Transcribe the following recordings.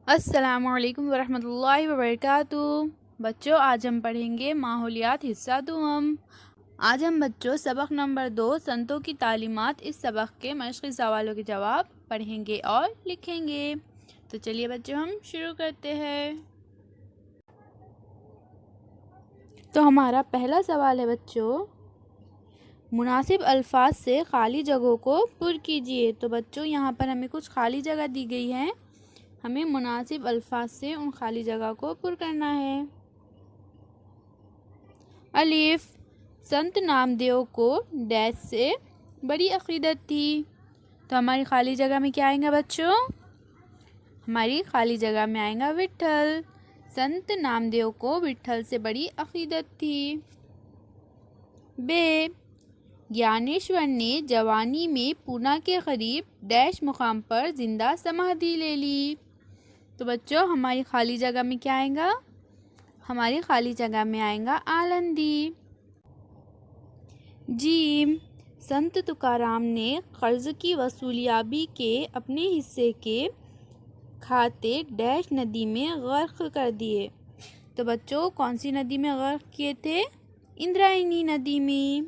अस्सलामुअलैकुम वरहमतुल्लाहि वबरकातुहू। बच्चों, आज हम पढ़ेंगे माहौलियात हिस्सा दुम। आज हम बच्चों सबक नंबर 2 संतों की तालीमात इस सबक के मशक़ी सवालों के जवाब पढ़ेंगे और लिखेंगे। तो चलिए बच्चों, हम शुरू करते हैं। तो हमारा पहला सवाल है बच्चों, मुनासिब अल्फाज से खाली जगहों को पुर कीजिए। तो बच्चों, यहाँ पर हमें कुछ खाली जगह दी गई है, हमें मुनासिब अल्फाज से उन खाली जगह को पुर करना है। अलिफ, संत नामदेव को डैश से बड़ी अक़ीदत थी। तो हमारी खाली जगह में क्या आएगा बच्चों? हमारी खाली जगह में आएगा विट्ठल। संत नामदेव को विट्ठल से बड़ी अक़ीदत थी। बे, ज्ञानेश्वर ने जवानी में पूना के करीब डैश मुकाम पर जिंदा समाधि ले ली। तो बच्चों, हमारी खाली जगह में क्या आएगा? हमारी खाली जगह में आएगा आलंदी। जीम, संत तुकाराम ने कर्ज की वसूलियाबी के अपने हिस्से के खाते डैश नदी में गर्क कर दिए। तो बच्चों, कौन सी नदी में गर्क किए थे? इंद्रायणी नदी में।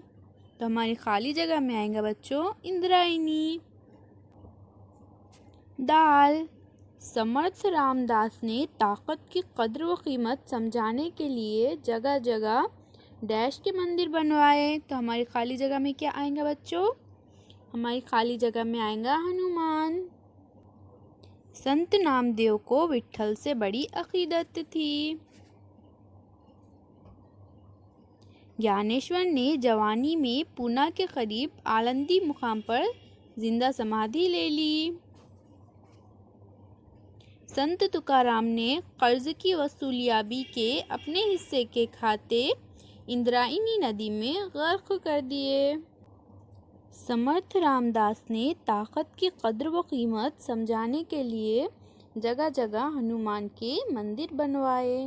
तो हमारी खाली जगह में आएगा बच्चों इंद्रायणी। दाल, समर्थ रामदास ने ताकत की कद्र व कीमत समझाने के लिए जगह जगह डैश के मंदिर बनवाए। तो हमारी खाली जगह में क्या आएगा बच्चों? हमारी खाली जगह में आएगा हनुमान। संत नामदेव को विट्ठल से बड़ी अक़ीदत थी। ज्ञानेश्वर ने जवानी में पूना के करीब आलंदी मुकाम पर जिंदा समाधि ले ली। संत तुकाराम ने कर्ज की वसूलियाबी के अपने हिस्से के खाते इंद्रायणी नदी में गर्क कर दिए। समर्थ रामदास ने ताकत की कद्र व कीमत समझाने के लिए जगह जगह हनुमान के मंदिर बनवाए।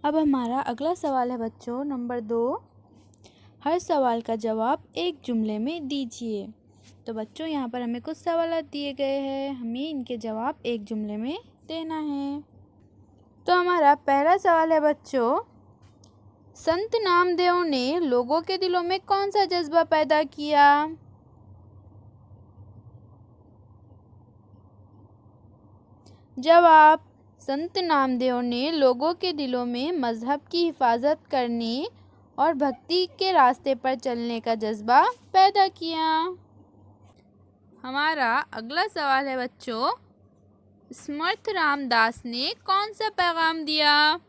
अब हमारा अगला सवाल है बच्चों नंबर 2। हर सवाल का जवाब एक जुमले में दीजिए। तो बच्चों, यहाँ पर हमें कुछ सवाल दिए गए हैं, हमें इनके जवाब एक जुमले में देना है। तो हमारा पहला सवाल है बच्चों, संत नामदेव ने लोगों के दिलों में कौन सा जज्बा पैदा किया? जवाब, संत नामदेव ने लोगों के दिलों में मज़हब की हिफाजत करने और भक्ति के रास्ते पर चलने का जज्बा पैदा किया। हमारा अगला सवाल है बच्चों, समर्थ रामदास ने कौन सा पैगाम दिया?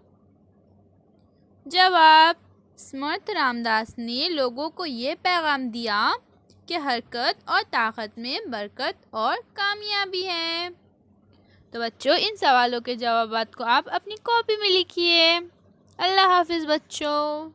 जवाब, समर्थ रामदास ने लोगों को ये पैगाम दिया कि हरकत और ताकत में बरकत और कामयाबी है। तो बच्चों, इन सवालों के जवाबात को आप अपनी कॉपी में लिखिए। अल्लाह हाफिज़ बच्चों।